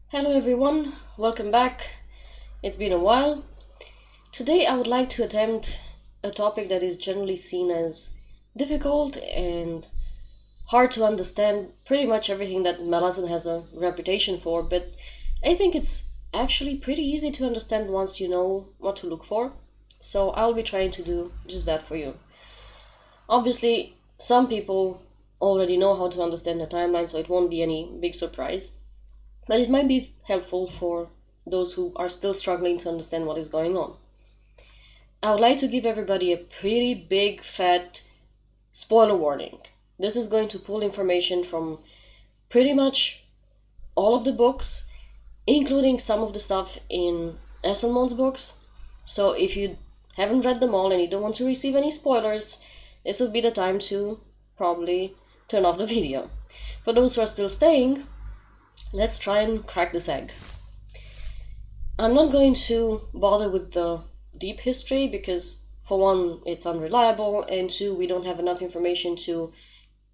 Hello everyone, welcome back. It's been a while. Today I would like to attempt a topic that is generally seen as difficult and hard to understand, pretty much everything that Malazan has a reputation for, but I think it's actually pretty easy to understand once you know what to look for. So I'll be trying to do just that for you. Obviously, some people already know how to understand the timeline, so it won't be any big surprise. But it might be helpful for those who are still struggling to understand what is going on. I would like to give everybody a pretty big fat spoiler warning. This is going to pull information from pretty much all of the books, including some of the stuff in Esselmon's books. So if you haven't read them all and you don't want to receive any spoilers, this would be the time to probably turn off the video. For those who are still staying, let's try and crack this egg. I'm not going to bother with the deep history because, for one, it's unreliable, and two, we don't have enough information to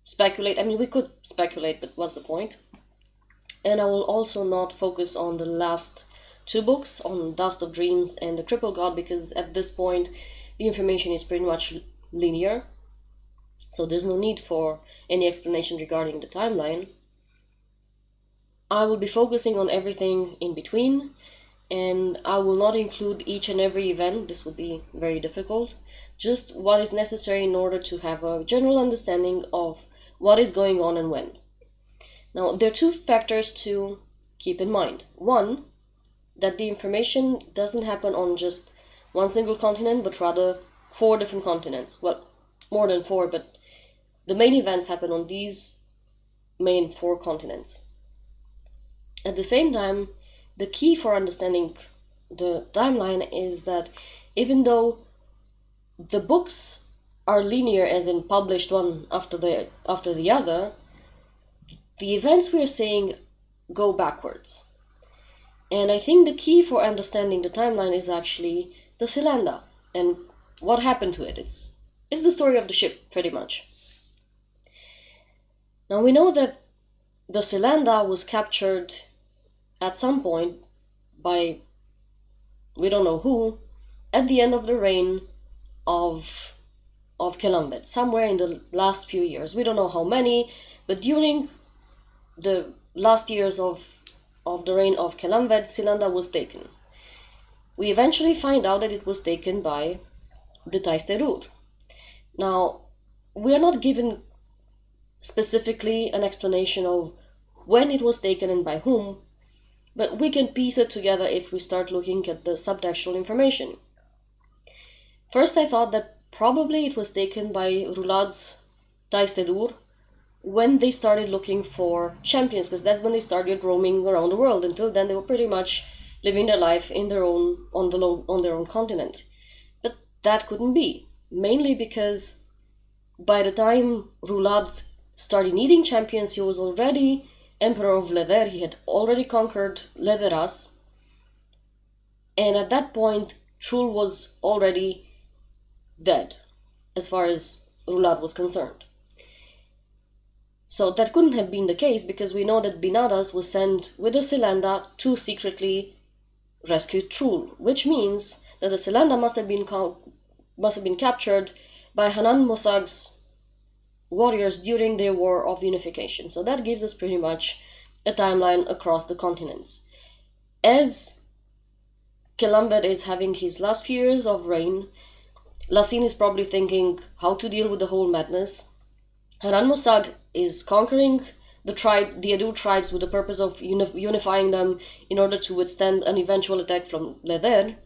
speculate. I mean, we could speculate, but what's the point? And I will also not focus on the last two books, on Dust of Dreams and The Cripple God, because at this point, the information is pretty much linear. So there's no need for any explanation regarding the timeline. I will be focusing on everything in between, and I will not include each and every event. This would be very difficult. Just what is necessary in order to have a general understanding of what is going on and when. Now, there are two factors to keep in mind. One, that the information doesn't happen on just one single continent, but rather 4 different continents. Well, more than 4, but the main events happen on these main 4 continents. At the same time, the key for understanding the timeline is that even though the books are linear, as in published one after the other, the events we are seeing go backwards. And I think the key for understanding the timeline is actually the cylinder and what happened to it. It's the story of the ship, pretty much. Now we know that the cylinder was captured at some point by we don't know who at the end of the reign of Kelanvet, somewhere in the last few years. We don't know how many, but during the last years of the reign of Kelanvet, Silanda was taken. We eventually find out that it was taken by the Taisterur. Now, we are not given specifically an explanation of when it was taken and by whom, but we can piece it together if we start looking at the subtextual information. First, I thought that probably it was taken by Rulad's Taistedur when they started looking for champions, because that's when they started roaming around the world. Until then, they were pretty much living their life in their own on their own continent. But that couldn't be, mainly because by the time Rulad started needing champions, he was already Emperor of Leder. He had already conquered Lederas, and at that point Chul was already dead as far as Rulad was concerned. So that couldn't have been the case, because we know that Binadas was sent with the Selanda to secretly rescue Chul, which means that the Selanda must have been captured by Hanan Mosag's warriors during their war of unification. So that gives us pretty much a timeline across the continents. As Kelanvet is having his last few years of reign, Lasin is probably thinking how to deal with the whole madness. Hanan Mosag is conquering the Adur tribes with the purpose of unifying them in order to withstand an eventual attack from Leder.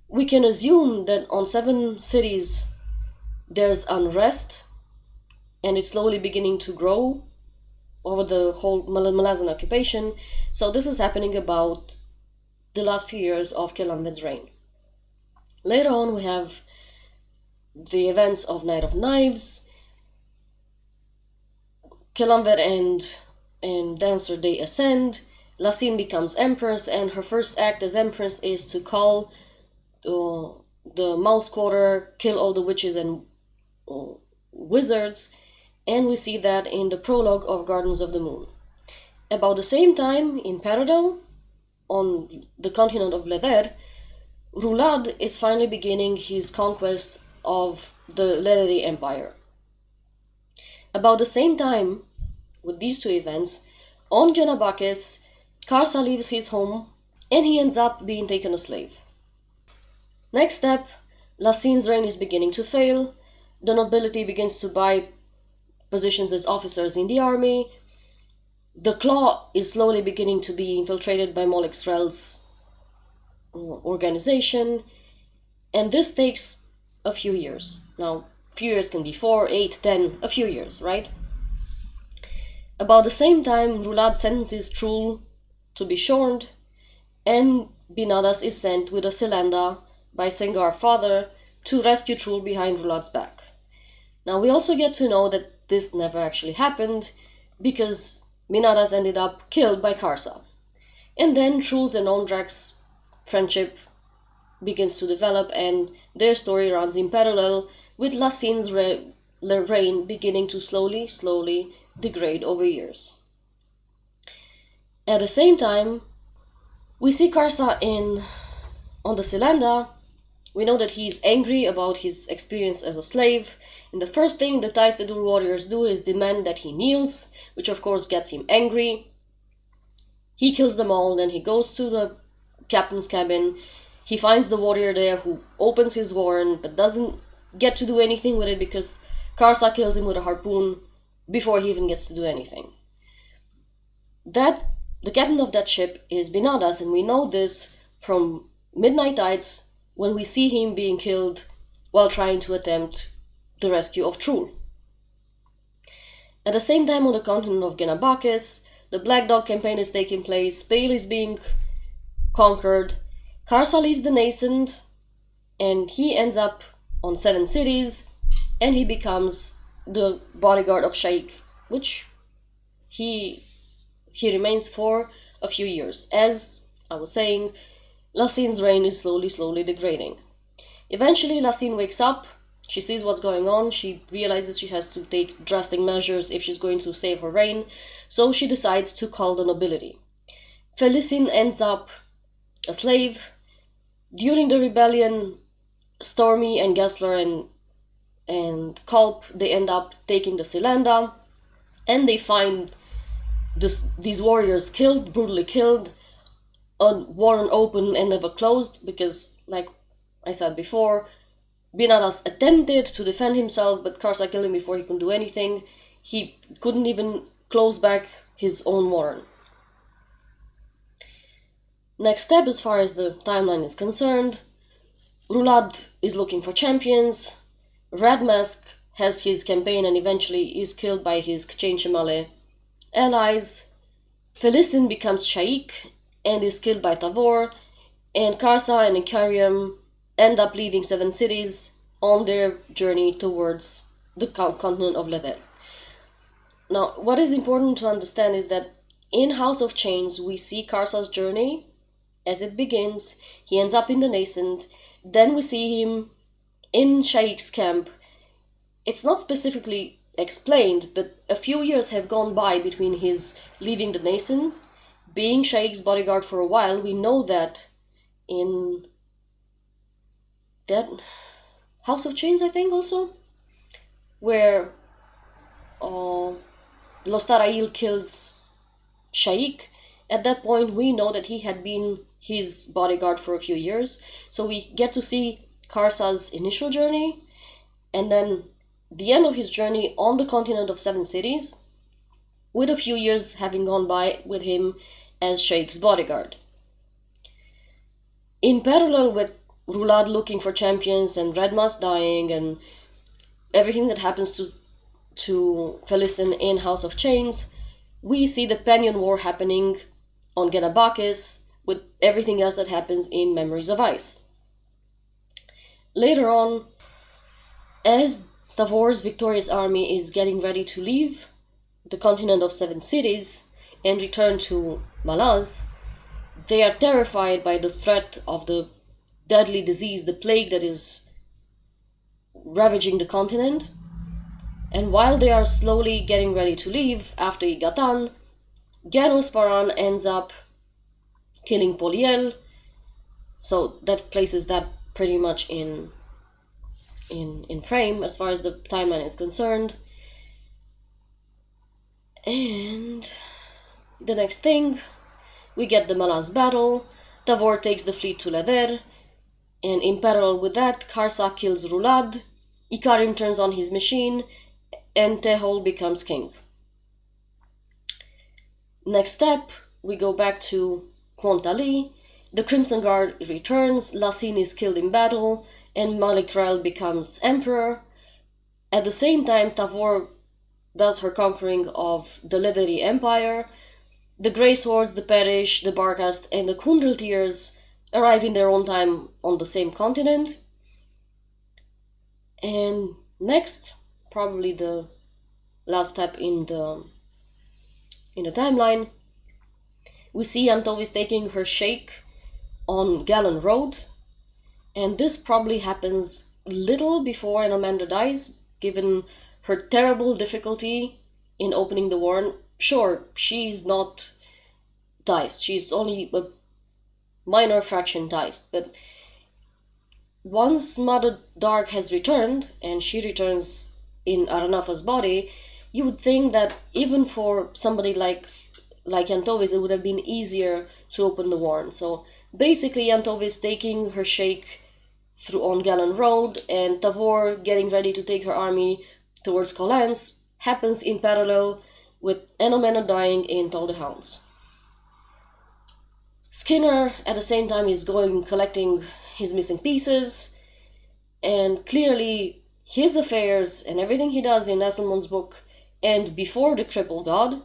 We can assume that on 7 cities there's unrest, and it's slowly beginning to grow over the whole Malazan occupation. So this is happening about the last few years of Kelanvet's reign. Later on, we have the events of Night of Knives. Kelanvet and Dancer, they ascend. Lasin becomes empress, and her first act as empress is to call the mouse quarter, kill all the witches and wizards, and we see that in the prologue of Gardens of the Moon. About the same time, in parallel, on the continent of Leder, Rulad is finally beginning his conquest of the Lederi Empire. About the same time, with these two events, on Janabakis, Karsa leaves his home and he ends up being taken a slave. Next step, Lassine's reign is beginning to fail. The nobility begins to buy positions as officers in the army. The Claw is slowly beginning to be infiltrated by Molek Srel's organization, and this takes a few years. Now, a few years can be 4, 8, 10, a few years, right? About the same time, Rulad sentences Trul to be shorn, and Binadas is sent with a Selanda by Sengar's father to rescue Trul behind Rulad's back. Now, we also get to know that this never actually happened, because Binadas ended up killed by Karsa. And then Trul's and Ondrak's friendship begins to develop, and their story runs in parallel with Lassine's reign beginning to slowly degrade over years. At the same time, we see Karsa on the Selanda. We know that he's angry about his experience as a slave, and the first thing the Taistedur warriors do is demand that he kneels, which of course gets him angry. He kills them all, then he goes to the captain's cabin. He finds the warrior there who opens his warren but doesn't get to do anything with it because Karsa kills him with a harpoon before he even gets to do anything. The captain of that ship is Binadas, and we know this from Midnight Tides when we see him being killed while trying to attempt the rescue of Trul. At the same time, on the continent of Genabakis, the Black Dog campaign is taking place, Pale is being conquered, Karsa leaves the nascent, and he ends up on 7 cities, and he becomes the bodyguard of Shaikh, which he remains for a few years. As I was saying, Lassine's reign is slowly degrading. Eventually, Lassine wakes up, she sees what's going on, she realizes she has to take drastic measures if she's going to save her reign, so she decides to call the nobility. Felicin ends up a slave. During the rebellion, Stormy and Gessler and Culp, they end up taking the Selanda, and they find these warriors killed, brutally killed, a warren open and never closed, because, like I said before, Binadas attempted to defend himself, but Karsa killed him before he could do anything. He couldn't even close back his own warren. Next step, as far as the timeline is concerned, Rulad is looking for champions, Red Mask has his campaign and eventually is killed by his Kchenchemale allies, Felicin becomes Shaikh and is killed by Tavor, and Karsa and Ikariam end up leaving 7 cities on their journey towards the continent of Leder. Now, what is important to understand is that in House of Chains, we see Karsa's journey as it begins. He ends up in the Nascent, then we see him in Shaikh's camp. It's not specifically explained, but a few years have gone by between his leaving the Nascent, being Shaikh's bodyguard for a while. We know that in that House of Chains, I think, also, where Lostarail kills Shaikh. At that point, we know that he had been his bodyguard for a few years, so we get to see Karsa's initial journey, and then the end of his journey on the continent of 7 cities, with a few years having gone by with him as Shaikh's bodyguard. In parallel with Rulad looking for champions and Red Mask dying and everything that happens to Felicin in House of Chains, we see the Panion War happening on Genabakis with everything else that happens in Memories of Ice. Later on, as Tavor's victorious army is getting ready to leave the continent of 7 cities and return to Malaz, they are terrified by the threat of the deadly disease, the plague that is ravaging the continent. And while they are slowly getting ready to leave after Igatan, Genos Paran ends up killing Poliel. So that places that pretty much in frame as far as the timeline is concerned. And the next thing, we get the Malaz battle. Tavor takes the fleet to Leder, and in parallel with that, Karsa kills Rulad, Ikarim turns on his machine, and Tehol becomes king. Next step, we go back to Quantali. The Crimson Guard returns, Lassine is killed in battle, and Malik Rel becomes emperor. At the same time, Tavor does her conquering of the Lederi Empire. The Grey Swords, the Perish, the Barkast, and the Kundreltiers arrive in their own time on the same continent. And next, probably the last step in the timeline, we see Antovis taking her sheikh on Gallon Road, and this probably happens little before Anomander dies, given her terrible difficulty in opening the warren. Sure, she's not diced, she's only a minor fraction diced, but once Mother Dark has returned, and she returns in Aranafa's body, you would think that even for somebody like Antovis, it would have been easier to open the warren. So basically, Antovis taking her sheikh through on Gallon Road, and Tavor getting ready to take her army towards Collins happens in parallel with Enomena dying in Tol the Hounds. Skinner at the same time is going collecting his missing pieces, and clearly his affairs and everything he does in Esselmond's book end before the Cripple God.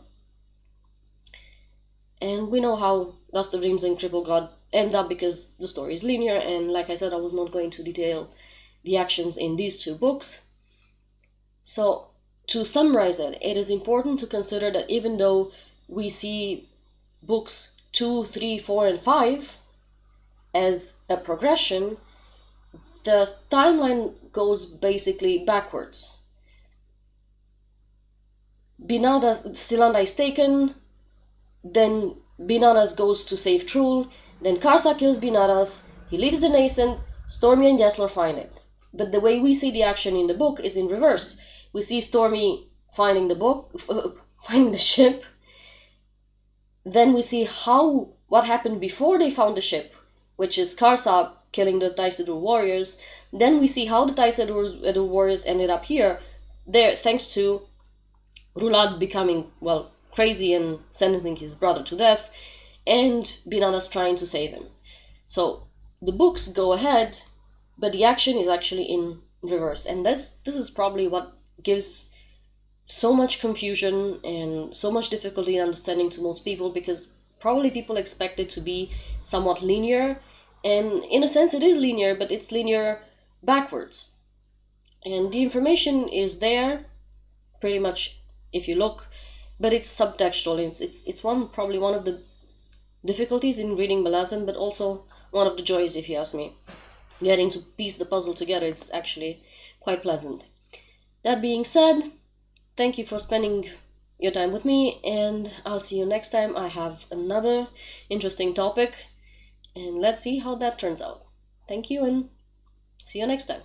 And we know how Dust of Dreams and Cripple God end up because the story is linear, and like I said, I was not going to detail the actions in these two books. So to summarize it, it is important to consider that even though we see books 2, 3, 4, and 5 as a progression, the timeline goes basically backwards. Stilanda is taken, then Binadas goes to save Trul, then Karsa kills Binadas, he leaves the Nascent, Stormy and Gessler find it. But the way we see the action in the book is in reverse. We see Stormy finding the ship, then we see what happened before they found the ship, which is Karsa killing the Taisadur warriors. Then we see how the Taisadur warriors ended up here, there thanks to Rulad becoming, crazy and sentencing his brother to death, and Binadas trying to save him. So the books go ahead, but the action is actually in reverse, and this is probably what gives so much confusion and so much difficulty in understanding to most people, because probably people expect it to be somewhat linear, and in a sense it is linear, but it's linear backwards. And the information is there pretty much if you look, but it's subtextual. It's probably one of the difficulties in reading Malazan, but also one of the joys, if you ask me. Getting to piece the puzzle together, it's actually quite pleasant. That being said, thank you for spending your time with me, and I'll see you next time. I have another interesting topic, and let's see how that turns out. Thank you, and see you next time.